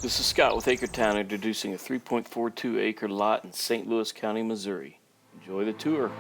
This is Scott with AcreTown introducing a 3.42 acre lot in St. Louis County, Missouri. Enjoy the tour.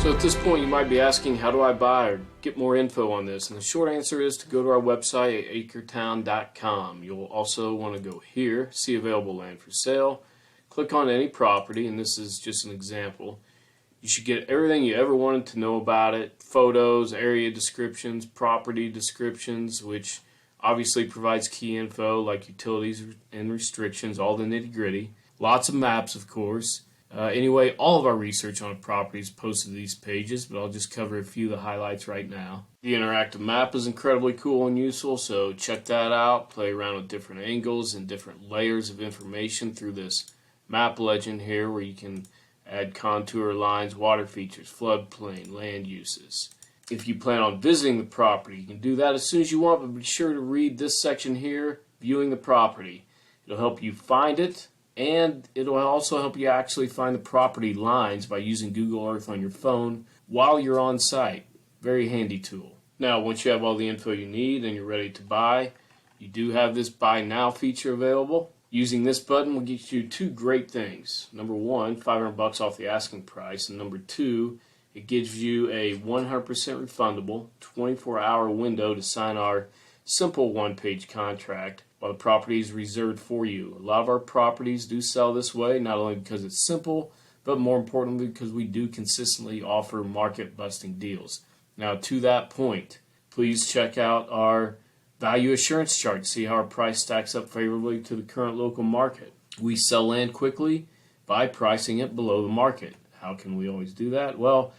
So at this point you might be asking, how do I buy or get more info on this? And the short answer is to go to our website at AcreTown.com. You'll also want to go here, see available land for sale, click on any property, and this is just an example. You should get everything you ever wanted to know about it, photos, area descriptions, property descriptions, which obviously provides key info like utilities and restrictions, all the nitty-gritty. Lots of maps, of course. Anyway, all of our research on a property is posted to these pages, but I'll just cover a few of the highlights right now. The interactive map is incredibly cool and useful, so check that out. Play around with different angles and different layers of information through this map legend here, where you can add contour lines, water features, floodplain, land uses. If you plan on visiting the property, you can do that as soon as you want, but be sure to read this section here, viewing the property. It'll help you find it, and it'll also help you actually find the property lines by using Google Earth on your phone while you're on site. Very handy tool. Now, once you have all the info you need and you're ready to buy, you do have this Buy Now feature available. Using this button will get you two great things. Number one, $500 off the asking price, and number two, it gives you a 100% refundable 24-hour window to sign our simple one-page contract while the property is reserved for you. A lot of our properties do sell this way, not only because it's simple, but more importantly because we do consistently offer market-busting deals. Now, to that point, please check out our value assurance chart to see how our price stacks up favorably to the current local market. We sell land quickly by pricing it below the market. How can we always do that? Well,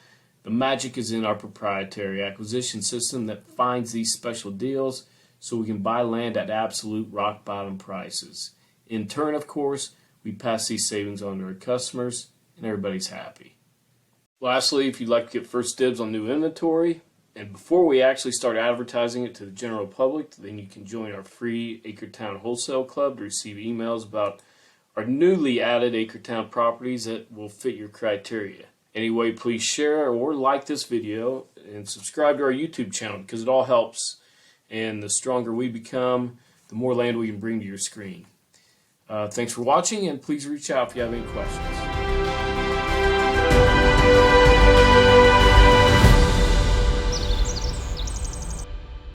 the magic is in our proprietary acquisition system that finds these special deals so we can buy land at absolute rock bottom prices. In turn, of course, we pass these savings on to our customers and everybody's happy. Lastly, if you'd like to get first dibs on new inventory, and before we actually start advertising it to the general public, then you can join our free AcreTown Wholesale Club to receive emails about our newly added AcreTown properties that will fit your criteria. Anyway, please share or like this video and subscribe to our YouTube channel because it all helps. And the stronger we become, the more land we can bring to your screen. Thanks for watching, and please reach out if you have any questions.